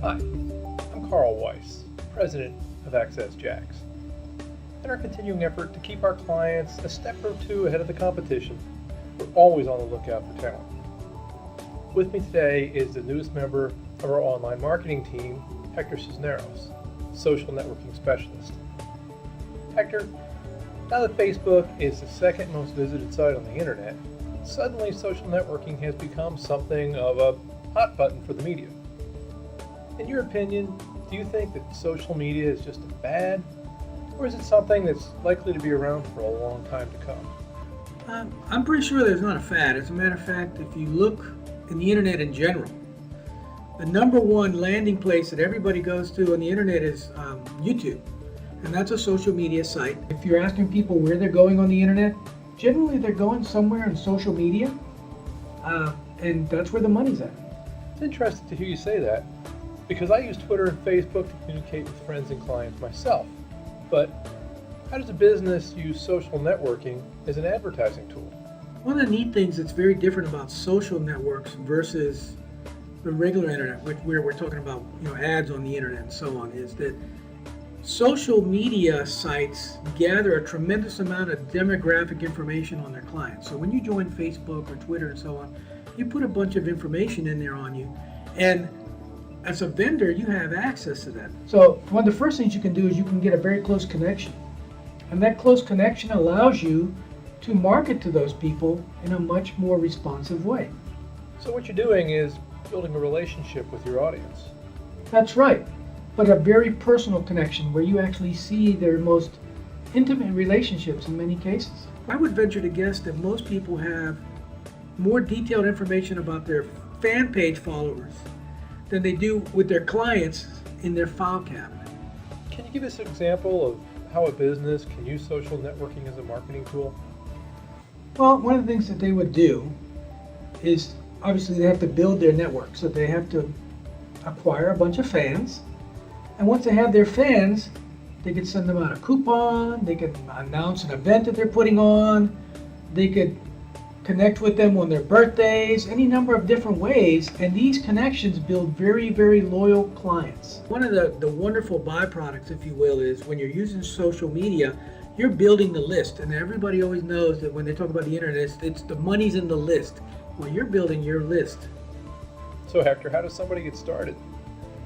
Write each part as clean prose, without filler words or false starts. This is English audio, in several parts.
Hi, I'm Carl Weiss, President of Access Jacks. In our continuing effort to keep our clients a step or two ahead of the competition, we're always on the lookout for talent. With me today is the newest member of our online marketing team, Hector Cisneros, social networking specialist. Hector, now that Facebook is the second most visited site on the internet, suddenly social networking has become something of a hot button for the media. In your opinion, do you think that social media is just a fad, or is it something that's likely to be around for a long time to come? I'm pretty sure there's not a fad. As a matter of fact, if you look in the internet in general, the number one landing place that everybody goes to on the internet is YouTube, and that's a social media site. If you're asking people where they're going on the internet, generally they're going somewhere in social media, and that's where the money's at. It's interesting to hear you say that, because I use Twitter and Facebook to communicate with friends and clients myself. But how does a business use social networking as an advertising tool? One of the neat things that's very different about social networks versus the regular internet, where we're talking about ads on the internet and so on, is that social media sites gather a tremendous amount of demographic information on their clients. So when you join Facebook or Twitter and so on, you put a bunch of information in there on you, and as a vendor, you have access to that. So one of the first things you can do is you can get a very close connection. And that close connection allows you to market to those people in a much more responsive way. So what you're doing is building a relationship with your audience. That's right. But a very personal connection where you actually see their most intimate relationships in many cases. I would venture to guess that most people have more detailed information about their fan page followers than they do with their clients in their file cabinet. Can you give us an example of how a business can use social networking as a marketing tool? Well, one of the things that they would do is obviously they have to build their network. So they have to acquire a bunch of fans. And once they have their fans, they could send them out a coupon, they could announce an event that they're putting on, they could connect with them on their birthdays, any number of different ways, and these connections build very, very loyal clients. One of the wonderful byproducts, if you will, is when you're using social media, you're building the list, and everybody always knows that when they talk about the internet, it's the money's in the list. Well, you're building your list. So Hector, how does somebody get started?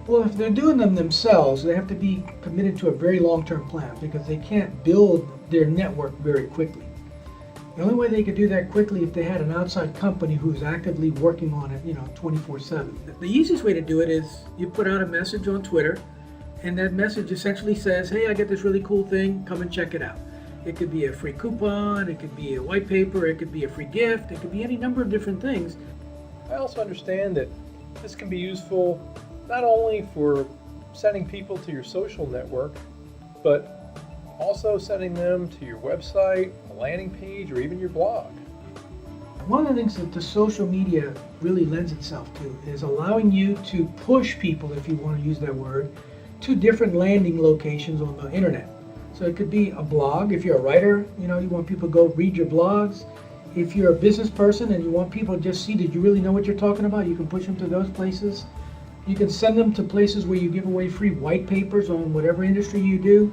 Well, if they're doing them themselves, they have to be committed to a very long-term plan because they can't build their network very quickly. The only way they could do that quickly if they had an outside company who's actively working on it, 24/7. The easiest way to do it is you put out a message on Twitter, and that message essentially says, hey, I got this really cool thing, come and check it out. It could be a free coupon, it could be a white paper, it could be a free gift, it could be any number of different things. I also understand that this can be useful not only for sending people to your social network, but also sending them to your website, a landing page, or even your blog. One of the things that the social media really lends itself to is allowing you to push people, if you want to use that word, to different landing locations on the internet. So it could be a blog. If you're a writer, you want people to go read your blogs. If you're a business person and you want people to just see that you really know what you're talking about, you can push them to those places. You can send them to places where you give away free white papers on whatever industry you do.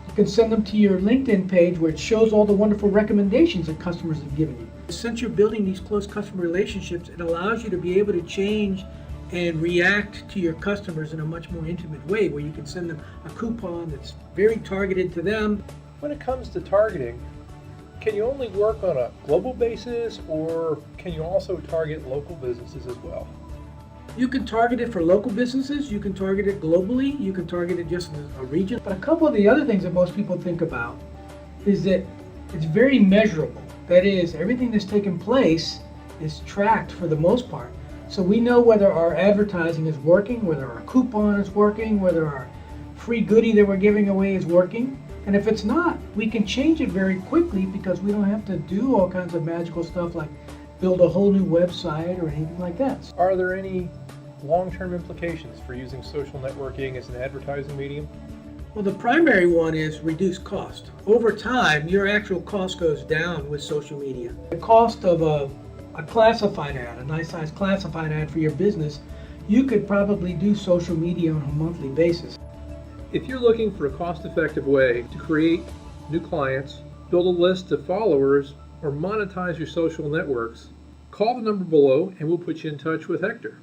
You can send them to your LinkedIn page where it shows all the wonderful recommendations that customers have given you. Since you're building these close customer relationships, it allows you to be able to change and react to your customers in a much more intimate way, where you can send them a coupon that's very targeted to them. When it comes to targeting, can you only work on a global basis, or can you also target local businesses as well? You can target it for local businesses, you can target it globally, you can target it just in a region. But a couple of the other things that most people think about is that it's very measurable. That is, everything that's taken place is tracked for the most part. So we know whether our advertising is working, whether our coupon is working, whether our free goodie that we're giving away is working. And if it's not, we can change it very quickly because we don't have to do all kinds of magical stuff like build a whole new website or anything like that. Are there any long-term implications for using social networking as an advertising medium? Well, the primary one is reduce cost. Over time, your actual cost goes down with social media. The cost of a classified ad, a nice size classified ad for your business, you could probably do social media on a monthly basis. If you're looking for a cost-effective way to create new clients, build a list of followers, or monetize your social networks, call the number below and we'll put you in touch with Hector.